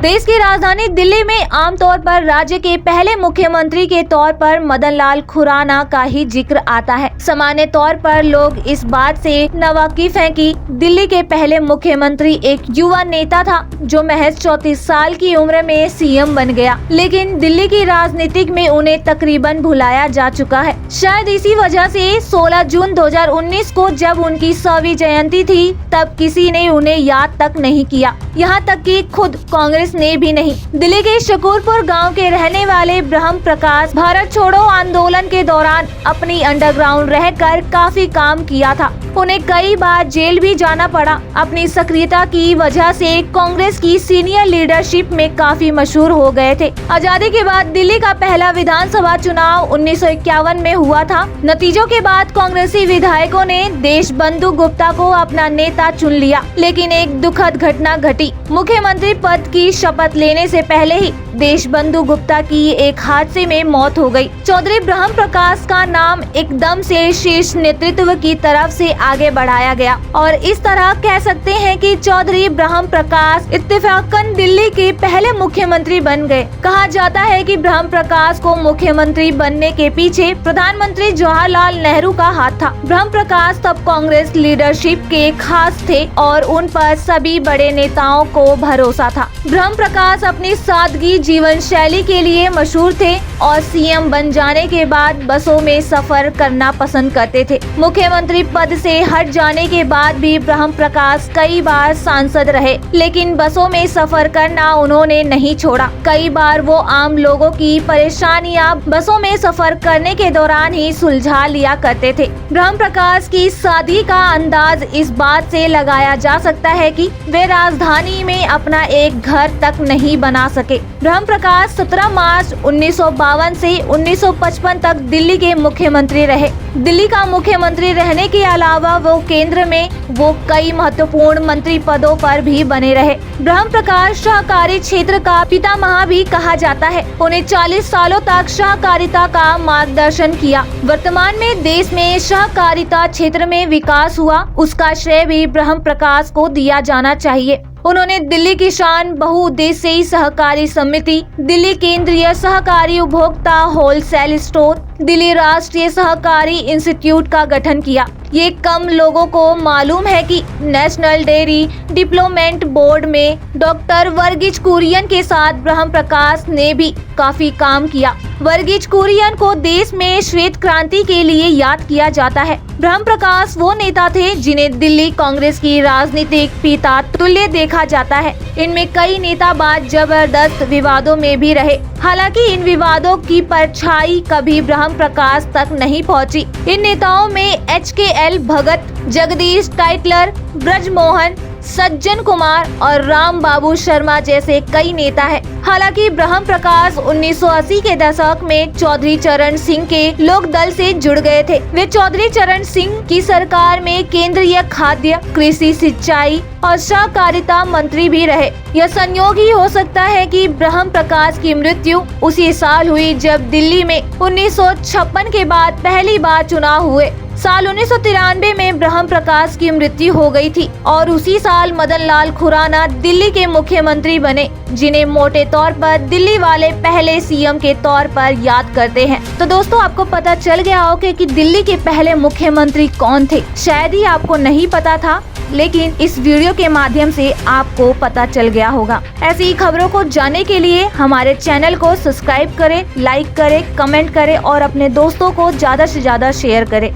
देश की राजधानी दिल्ली में आमतौर पर राज्य के पहले मुख्यमंत्री के तौर पर मदन लाल खुराना का ही जिक्र आता है। सामान्य तौर पर लोग इस बात से नावाकिफ हैं कि दिल्ली के पहले मुख्यमंत्री एक युवा नेता था जो महज 34 साल की उम्र में सीएम बन गया, लेकिन दिल्ली की राजनीतिक में उन्हें तकरीबन भुलाया जा चुका है। शायद इसी वजह से 16 जून 2019 को जब उनकी 100वीं जयंती थी तब किसी ने उन्हें याद तक नहीं किया, यहाँ तक कि खुद कांग्रेस ने भी नहीं। दिल्ली के शकूरपुर गांव के रहने वाले ब्रह्म प्रकाश भारत छोड़ो आंदोलन के दौरान अपनी अंडरग्राउंड रहकर काफी काम किया था। उन्हें कई बार जेल भी जाना पड़ा। अपनी सक्रियता की वजह से कांग्रेस की सीनियर लीडरशिप में काफी मशहूर हो गए थे। आजादी के बाद दिल्ली का पहला विधानसभा चुनाव 1951 में हुआ था। नतीजों के बाद कांग्रेसी विधायकों ने देशबंधु गुप्ता को अपना नेता चुन लिया, लेकिन एक दुखद घटना घटी। मुख्यमंत्री पद की शपथ लेने से पहले ही देशबंधु गुप्ता की एक हादसे में मौत हो गई। चौधरी ब्रह्म प्रकाश का नाम एकदम से शीर्ष नेतृत्व की तरफ से आगे बढ़ाया गया और इस तरह कह सकते हैं कि चौधरी ब्रह्म प्रकाश इत्तेफाकन दिल्ली के पहले मुख्यमंत्री बन गए। कहा जाता है कि ब्रह्म प्रकाश को मुख्यमंत्री बनने के पीछे प्रधानमंत्री जवाहरलाल नेहरू का हाथ था। ब्रह्म प्रकाश तब कांग्रेस लीडरशिप के खास थे और उन पर सभी बड़े नेताओं को भरोसा था। ब्रह्म प्रकाश अपनी सादगी जीवन शैली के लिए मशहूर थे और सीएम बन जाने के बाद बसों में सफर करना पसंद करते थे। मुख्यमंत्री पद से हट जाने के बाद भी ब्रह्म प्रकाश कई बार सांसद रहे, लेकिन बसों में सफर करना उन्होंने नहीं छोड़ा। कई बार वो आम लोगों की परेशानियां बसों में सफर करने के दौरान ही सुलझा लिया करते थे। ब्रह्म प्रकाश की सादगी का अंदाज इस बात से लगाया जा सकता है कि वे राजधानी में अपना एक घर तक नहीं बना सके। ब्रह्म प्रकाश 17 मार्च 1952 से 1955 तक दिल्ली के मुख्यमंत्री रहे। दिल्ली का मुख्यमंत्री रहने के अलावा वो केंद्र में कई महत्वपूर्ण मंत्री पदों पर भी बने रहे। ब्रह्म प्रकाश सहकारी क्षेत्र का पितामह भी कहा जाता है। उन्हें 40 सालों तक सहकारिता का मार्गदर्शन किया। वर्तमान में देश में सहकारिता क्षेत्र में विकास हुआ, उसका श्रेय भी ब्रह्म प्रकाश को दिया जाना चाहिए। उन्होंने दिल्ली किसान बहुउद्देशीय सहकारी समिति, दिल्ली केंद्रीय सहकारी उपभोक्ता होलसेल स्टोर, दिल्ली राष्ट्रीय सहकारी इंस्टीट्यूट का गठन किया। ये कम लोगों को मालूम है कि नेशनल डेयरी डेवलपमेंट बोर्ड में डॉक्टर वर्गीज कुरियन के साथ ब्रह्म प्रकाश ने भी काफी काम किया। वर्गीज कुरियन को देश में श्वेत क्रांति के लिए याद किया जाता है। ब्रह्म प्रकाश वो नेता थे जिन्हें दिल्ली कांग्रेस की राजनीतिक पिता तुल्य देखा जाता है। इनमें कई नेता बाद जबरदस्त विवादों में भी रहे। हालांकि इन विवादों की परछाई कभी ब्रह्म प्रकाश तक नहीं पहुंची। इन नेताओं में HKL भगत, जगदीश टाइटलर, ब्रजमोहन, सज्जन कुमार और राम बाबू शर्मा जैसे कई नेता हैं। हालांकि ब्रह्म प्रकाश 1980 के दशक में चौधरी चरण सिंह के लोक दल से जुड़ गए थे। वे चौधरी चरण सिंह की सरकार में केंद्रीय खाद्य, कृषि, सिंचाई और सहकारिता मंत्री भी रहे। यह संयोग ही हो सकता है कि ब्रह्म प्रकाश की मृत्यु उसी साल हुई जब दिल्ली में 1956 के बाद पहली बार चुनाव हुए। साल 1993 में ब्रह्म प्रकाश की मृत्यु हो गई थी और उसी साल मदन लाल खुराना दिल्ली के मुख्यमंत्री बने, जिन्हें मोटे तौर पर दिल्ली वाले पहले सीएम के तौर पर याद करते हैं। तो दोस्तों, आपको पता चल गया होगा कि दिल्ली के पहले मुख्यमंत्री कौन थे। शायद ही आपको नहीं पता था, लेकिन इस वीडियो के माध्यम से आपको पता चल गया होगा। ऐसी ही खबरों को जानने के लिए हमारे चैनल को सब्सक्राइब करें, लाइक करें, कमेंट करें और अपने दोस्तों को ज्यादा से ज्यादा शेयर करें।